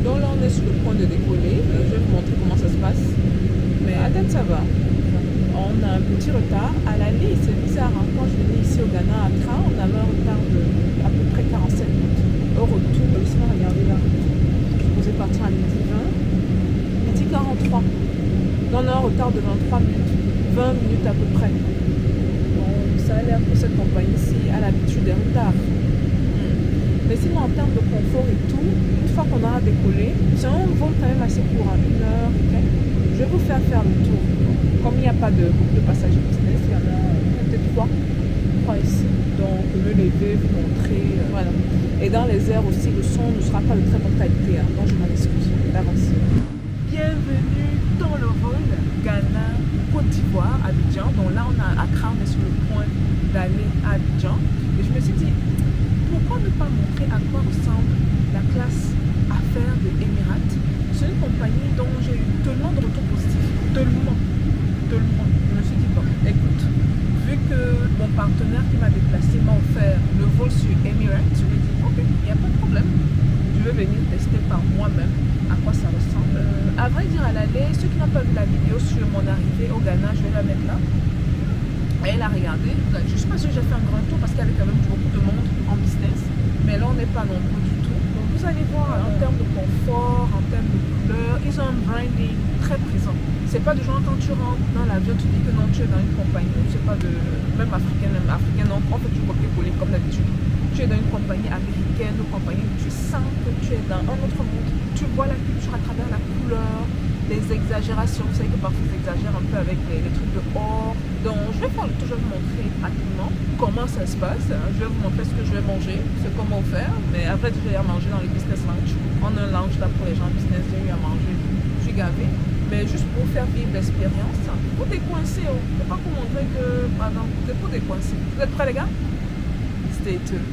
Donc là, on est sur le point de décoller. Je vais vous montrer comment ça se passe. Mais à date, ça va. On a un petit retard. À l'aller, c'est bizarre. Hein. Quand je venais ici au Ghana, à Accra, on avait un retard de à peu près 47 minutes. Au retour, laissez-moi regarder là. Je suis posée partir à midi 20. Midi 43. Donc on a un retard de 23 minutes. 20 minutes à peu près. Donc ça a l'air que cette compagnie-ci a l'habitude des retards. Mais sinon, en termes de confort et tout, une fois qu'on aura décollé, c'est un vol quand même assez court, à 1 heure. Okay? Je vais vous faire le tour. Comme il n'y a pas de groupe de passagers business, il y en a peut-être 3 ici. Donc, me lever, vous montrer, voilà. Et dans les airs aussi, le son ne sera pas de très bonne qualité. Hein, donc, je m'en excuse d'avance. Bienvenue dans le vol Ghana, Côte d'Ivoire, Abidjan. Donc là, on a Accra, on est sur le point d'aller à Abidjan. Et je me suis dit, pourquoi ne pas montrer à quoi ressemble la classe affaires de Emirates? C'est une compagnie dont j'ai eu tellement de retours positifs. Tellement. Je me suis dit, bon, écoute, vu que mon partenaire qui m'a déplacé m'a offert le vol sur Emirates, je me dis, ok, il n'y a pas de problème. Je vais venir tester par moi-même à quoi ça ressemble. À vrai dire, à l'aller, ceux qui n'ont pas vu la vidéo sur mon arrivée au Ghana, je vais la mettre là. Elle a regardé, je ne suis pas sûre que j'ai fait un grand tour parce qu'il y avait quand même beaucoup de monde en business, mais là on n'est pas nombreux du tout. Donc vous allez voir en termes de confort, en termes de couleur, ils ont un branding très présent. C'est pas du genre quand tu rentres dans l'avion, tu dis que non, tu es dans une compagnie, c'est pas de même africaine, non, on fait du copier-coller comme d'habitude. Tu es dans une compagnie américaine ou compagnie où tu sens que tu es dans un autre monde. Tu vois la culture à travers la couleur, les exagérations. Vous savez que parfois ils exagèrent un peu avec les trucs de or. Donc je vais faire le tour, je vais vous montrer rapidement comment ça se passe. Je vais vous montrer ce que je vais manger, ce qu'on m'a offert. Mais après, je vais aller manger dans les business lounge. On a un lounge là pour les gens business, j'ai eu à manger. Je suis gavée. Mais juste pour faire vivre l'expérience, pour décoincer. C'est pas pour montrer que, pardon, c'est pour décoincer. Vous êtes prêts les gars? Stay tuned.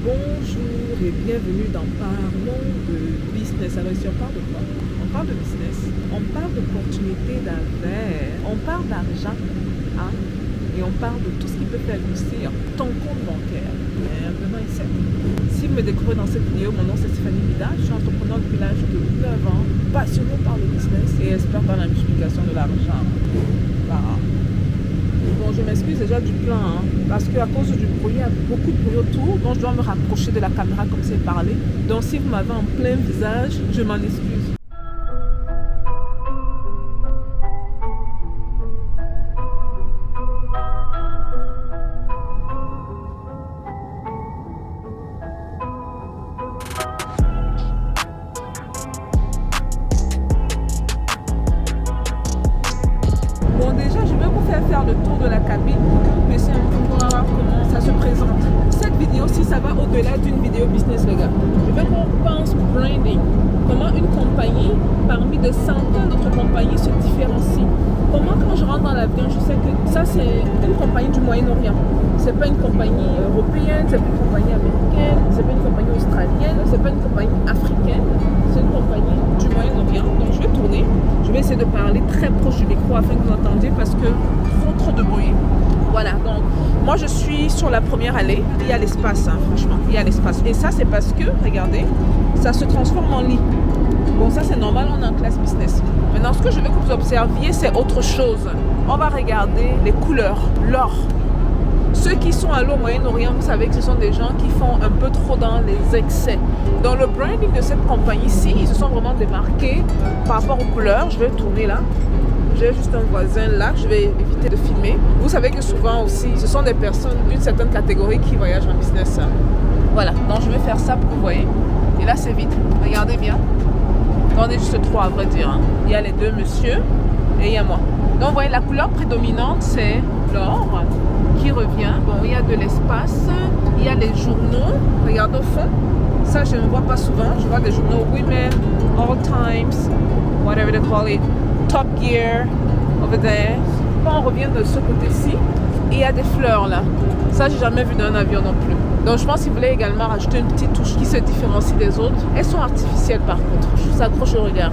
Bonjour et bienvenue dans Parlons de Business. Alors ici on parle de quoi? On parle de business, on parle d'opportunités d'affaires, on parle d'argent, hein? Et on parle de tout ce qui peut faire grossir ton compte bancaire. Bienvenue ici. Si vous me découvrez dans cette vidéo, mon nom c'est Stéphanie Vida, je suis entrepreneur depuis l'âge de 9 ans, passionnée par le business et expert dans la multiplication de l'argent. Voilà. Bon, je m'excuse déjà du plan, hein, parce qu'à cause du bruit, il y a beaucoup de bruit autour, donc je dois me rapprocher de la caméra comme c'est parlé. Donc si vous m'avez en plein visage, je m'en excuse. Bon, déjà, je vais vous faire le tour de la cabine pour que vous puissiez un peu voir comment ça se présente. Cette vidéo-ci, ça va au-delà d'une vidéo business, les gars. Je veux qu'on pense branding. Comment une compagnie, parmi de centaines d'autres compagnies, se différencie. Comment, quand je rentre dans l'avion, je sais que ça, c'est une compagnie du Moyen-Orient. C'est pas une compagnie européenne, c'est pas une compagnie américaine, c'est pas une compagnie australienne, c'est pas une compagnie africaine. C'est une compagnie du Moyen-Orient. Donc, je vais tourner. Je vais essayer de parler très proche du micro afin que vous entendiez parce que trop de bruit. Voilà, donc moi je suis sur la première allée. Il y a l'espace, hein, franchement, il y a l'espace. Et ça, c'est parce que, regardez, ça se transforme en lit. Bon, ça c'est normal, on est en classe business. Maintenant, ce que je veux que vous observiez, c'est autre chose. On va regarder les couleurs, l'or. Ceux qui sont allés au Moyen-Orient, vous savez que ce sont des gens qui font un peu trop dans les excès. Dans le branding de cette compagnie-ci, ils se sont vraiment démarqués par rapport aux couleurs. Je vais tourner là. J'ai juste un voisin là, je vais éviter de filmer. Vous savez que souvent aussi, ce sont des personnes d'une certaine catégorie qui voyagent en business. Voilà, donc je vais faire ça pour que vous voyez. Et là, c'est vite. Regardez bien. On est juste 3 à vrai dire. Hein. Il y a les 2 messieurs et il y a moi. Donc, vous voyez, la couleur prédominante, c'est l'or qui revient. Bon, il y a de l'espace. Il y a les journaux. Regardez au fond. Ça, je ne vois pas souvent. Je vois des journaux Women, All Times, whatever they call it. Top Gear, over there. Quand on revient de ce côté-ci, il y a des fleurs là. Ça, j'ai jamais vu dans un avion non plus. Donc, je pense qu'ils voulaient également rajouter une petite touche qui se différencie des autres. Elles sont artificielles par contre. Je s'accroche au regard.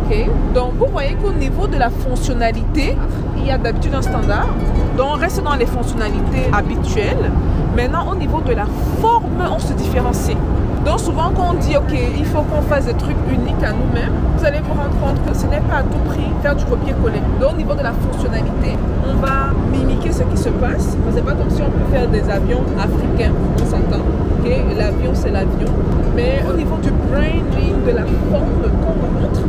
Okay. Donc, vous voyez qu'au niveau de la fonctionnalité, il y a d'habitude un standard. Donc, on reste dans les fonctionnalités habituelles. Maintenant, au niveau de la forme, on se différencie. Donc souvent quand on dit ok, il faut qu'on fasse des trucs uniques à nous-mêmes, vous allez vous rendre compte que ce n'est pas à tout prix faire du copier-coller. Donc au niveau de la fonctionnalité, on va mimiquer ce qui se passe. C'est pas comme si on peut faire des avions africains, on s'entend. Okay? L'avion c'est l'avion. Mais au niveau du branding, de la forme qu'on montre,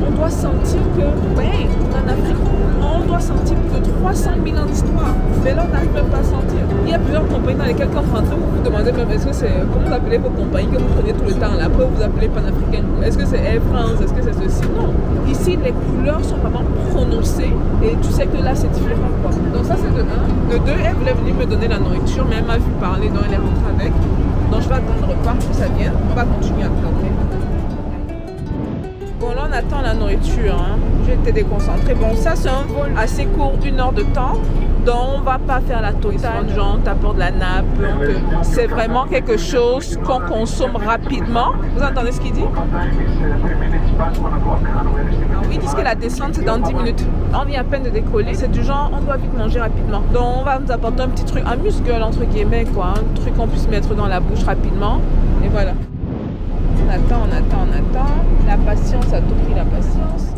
on doit sentir que, ouais, en Afrique, on doit sentir plus de 300 000 ans d'histoire. Mais là, on n'arrive même pas à sentir. Il y a plusieurs compagnies dans lesquelles, quand vous rentrez, vous vous demandez même, est-ce que c'est, comment vous appelez vos compagnies que vous prenez tout le temps là? Après, vous appelez panafricaine. Est-ce que c'est Air France? Est-ce que c'est ceci? Non. Ici, les couleurs sont vraiment prononcées et tu sais que là, c'est différent, quoi. Donc ça, c'est de 1. De 2, elle voulait venir me donner la nourriture, mais elle m'a vu parler, donc elle est rentrée avec. Donc je vais attendre le repas que ça vienne. On va continuer après, ok? Bon, là, on attend la nourriture. Hein. J'ai été déconcentrée. Bon, ça, c'est un vol assez court, 1 heure de temps. Donc, on ne va pas faire la totale. Genre, on t'apporte la nappe. C'est vraiment quelque chose qu'on consomme rapidement. Vous entendez ce qu'il dit? Ils disent que la descente, c'est dans 10 minutes. On vient à peine de décoller. C'est du genre, on doit vite manger rapidement. Donc, on va nous apporter un petit truc, amuse-gueule, entre guillemets, quoi. Un truc qu'on puisse mettre dans la bouche rapidement. Et voilà. On attend. La patience, à tout prix, la patience.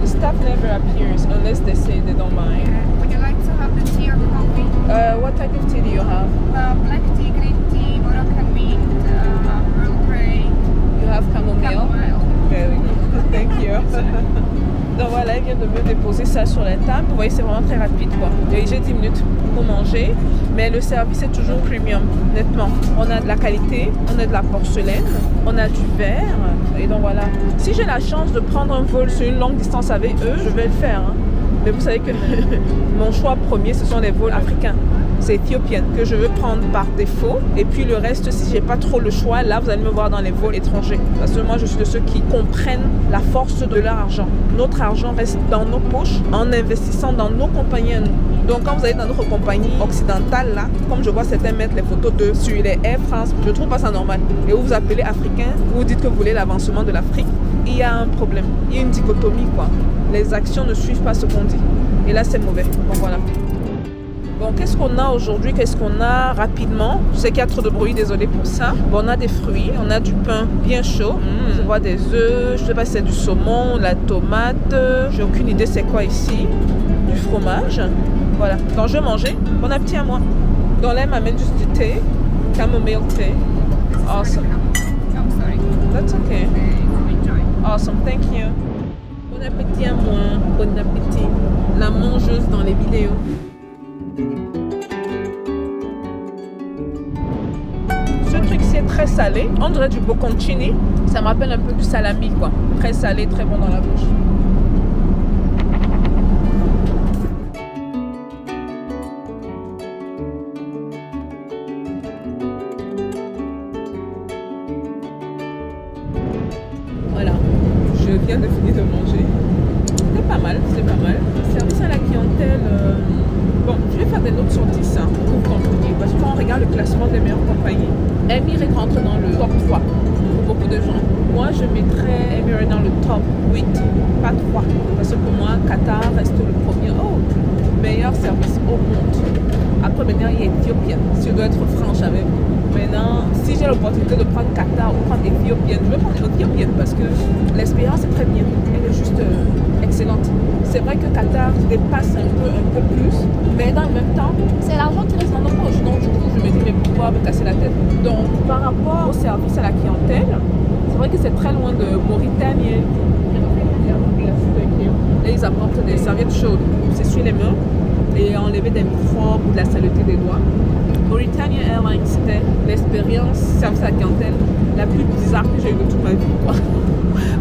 The staff never appears unless they say they don't mind. Would you like to have the tea or coffee? What type of tea do you have? Black tea, green tea, Moroccan mint, Earl Grey. You have chamomile? Chamomile. Very good. Thank you. Donc voilà, elle vient de me déposer ça sur la table. Vous voyez, c'est vraiment très rapide, quoi. Et j'ai 10 minutes pour manger. Mais le service est toujours premium, nettement. On a de la qualité, on a de la porcelaine, on a du verre. Et donc voilà. Si j'ai la chance de prendre un vol sur une longue distance avec eux, je vais le faire. Hein. Mais vous savez que mon choix premier, ce sont les vols africains. C'est éthiopienne que je veux prendre par défaut. Et puis le reste, si j'ai pas trop le choix, là, vous allez me voir dans les vols étrangers. Parce que moi, je suis de ceux qui comprennent la force de leur argent. Notre argent reste dans nos poches en investissant dans nos compagnies à nous. Donc quand vous allez dans notre compagnie occidentale, là, comme je vois certains mettre les photos de sur les Air France, je trouve pas ça normal. Et vous vous appelez africain, vous dites que vous voulez l'avancement de l'Afrique, il y a un problème. Il y a une dichotomie, quoi. Les actions ne suivent pas ce qu'on dit. Et là, c'est mauvais. Donc voilà. Bon, qu'est-ce qu'on a aujourd'hui? Qu'est-ce qu'on a rapidement? Je sais qu'il y a trop de bruit, désolé pour ça. Bon, on a des fruits, on a du pain bien chaud. Je vois des œufs, je sais pas si c'est du saumon, la tomate. J'ai aucune idée c'est quoi ici. Du fromage. Voilà. Donc je vais manger. Bon appétit à moi. Donc là, elle m'amène juste du thé. Chamomile thé. Awesome. I'm sorry. That's okay. Enjoy. Awesome, thank you. Bon appétit à moi. Bon appétit. La mangeuse dans les vidéos. Ce truc-ci est très salé. On dirait du bocconcini. Ça me rappelle un peu du salami, quoi. Très salé, très bon dans la bouche. Voilà. Je viens de finir de manger. C'était pas mal, c'est pas mal. Service à la clientèle. Bon, je vais faire des notes sur 10 hein, pour que vous compreniez. Parce que quand on regarde le classement des meilleures compagnies, Emirates rentre dans le top 3 pour beaucoup de gens. Moi, je mettrais Emirates dans le top 8, pas 3. Parce que pour moi, Qatar reste le premier. Oh, meilleur service au monde. Après, maintenant, il y a Ethiopian. Si je dois être franche avec vous. Maintenant, si j'ai l'opportunité de prendre Qatar ou prendre Ethiopian, je vais prendre Ethiopian parce que l'expérience est très bien. Elle est juste excellente. C'est vrai que Qatar dépasse un peu plus, mais dans le même temps, c'est l'argent qui reste dans nos poches. Donc, du coup, je me dis, mais pourquoi me casser la tête? Donc, par rapport au service à la clientèle, c'est vrai que c'est très loin de Mauritanie. Et ils apportent des serviettes chaudes pour s'essuyer les mains et enlever des microbes ou de la saleté des doigts. Mauritania Airlines, c'était l'expérience service à la clientèle la plus bizarre que j'ai eue de toute ma vie, quoi.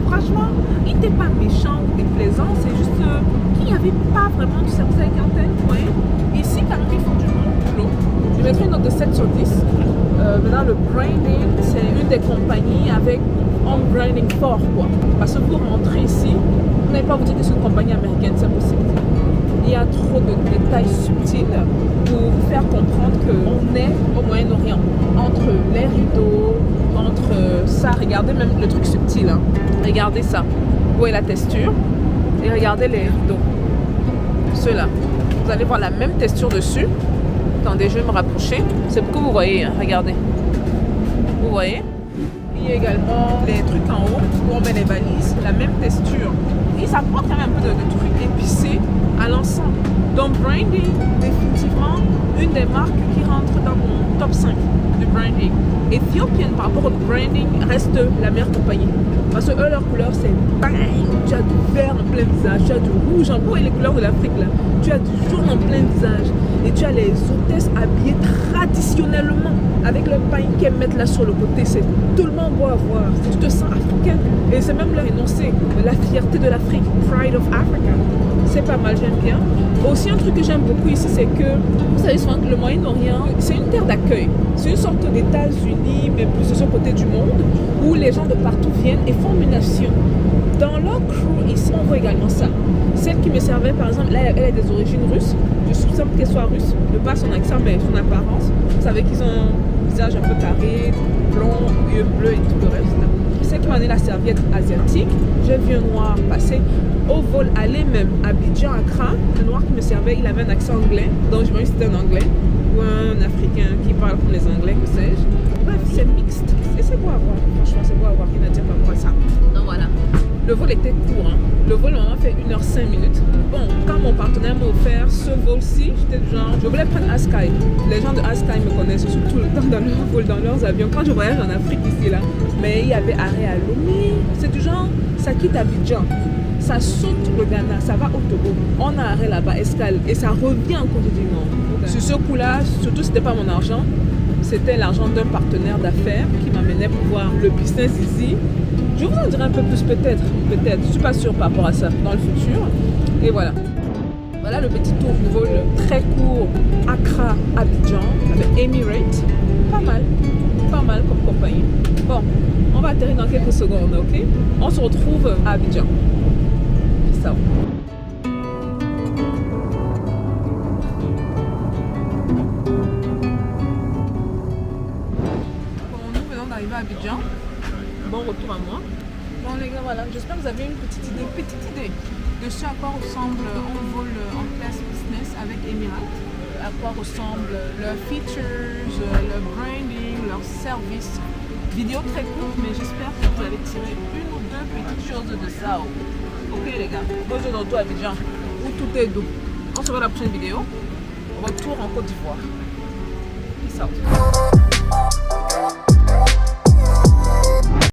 Franchement, il n'était pas méchant ou déplaisant, c'est juste qu'il n'y avait pas vraiment du service à la clientèle. Ouais. Ici, quand même, ils font du bon boulot. Je mettrai une note de 7 sur 10. Maintenant, le branding, c'est une des compagnies avec un branding fort, quoi. Parce que vous rentrez ici, vous n'allez pas vous dire que c'est une compagnie américaine, c'est impossible. Il y a trop de détails subtils pour vous faire comprendre qu'on est au Moyen-Orient. Entre les rideaux, entre ça, regardez même le truc subtil. Hein. Regardez ça. Vous voyez la texture et regardez les rideaux. Ceux-là. Vous allez voir la même texture dessus, Attendez, je vais me rapprocher. C'est pour que vous voyez, hein, regardez. Vous voyez? Il y a également les trucs en haut où on met les valises, la même texture. Et ça porte quand même un peu de trucs épicés à l'ensemble. Donc Brandy, définitivement, une des marques qui rentre dans mon top 5 de branding. Ethiopian par rapport au branding reste la meilleure compagnie. Parce que eux, leur couleur c'est bang. Tu as du vert en plein visage, tu as du rouge en gros et les couleurs de l'Afrique là. Tu as du jaune en plein visage. Et tu as les hôtesses habillées traditionnellement avec le pain qu'elles mettent là sur le côté. C'est tout le monde doit avoir. Tu te sens africain. Et c'est même leur énoncé, la fierté de l'Afrique, Pride of Africa. C'est pas mal, j'aime bien. Aussi un truc que j'aime beaucoup ici, c'est que vous savez souvent que le Moyen-Orient, c'est une terre d'accueil. C'est une sorte d'États-Unis, mais plus de ce côté du monde, où les gens de partout viennent et forment une nation. Dans leur crew ici, on voit également ça. Celle qui me servait, par exemple, là, elle a des origines russes. Je soupçonne qu'elle soit russe, de pas son accent, mais son apparence. Vous savez qu'ils ont un visage un peu carré, blond, yeux bleus et tout le reste. Celle qui m'a donné la serviette asiatique, j'ai vu un noir passer au vol aller même à Abidjan, Accra. Le noir qui me servait, il avait un accent anglais, donc je me suis dit c'était un anglais ou un africain qui parle comme les anglais, que sais-je. Bref, c'est mixte et c'est beau à voir. Franchement, c'est beau à voir. Rien à dire par rapport à ça. Donc voilà. Le vol était court, hein. Le vol normalement fait 1h05. Bon, quand mon partenaire m'a offert ce vol-ci, j'étais du genre, je voulais prendre Askai. Les gens de Askai me connaissent surtout le temps dans leur vol, dans leurs avions. Quand je voyage en Afrique ici là, mais il y avait arrêt à Lomé. C'est du genre, ça quitte Abidjan, ça saute le Ghana, ça va au Togo. On a arrêt là-bas, escale, et ça revient en Côte d'Ivoire. Sur ce coup-là, surtout c'était pas mon argent, c'était l'argent d'un partenaire d'affaires qui m'amenait pour voir le business ici. Je vous en dirai un peu plus peut-être, je suis pas sûre par rapport à ça dans le futur. Et voilà. Voilà le petit tour de vol très court Accra-Abidjan avec Emirates. Pas mal comme compagnie. Bon, on va atterrir dans quelques secondes, ok? On se retrouve à Abidjan. Peace out. Bon, nous venons d'arriver à Abidjan. Bon retour à moi. Bon les gars, voilà, j'espère que vous avez une petite idée de ce à quoi ressemble un vol en classe business avec Emirates, à quoi ressemble leurs features, leur branding, leur service. Vidéo très courte, mais j'espère que vous allez tirer une ou deux petites choses de ça. Ok les gars, moi je retour à Abidjan, où tout est doux. On se voit dans la prochaine vidéo. Retour en Côte d'Ivoire. Peace out.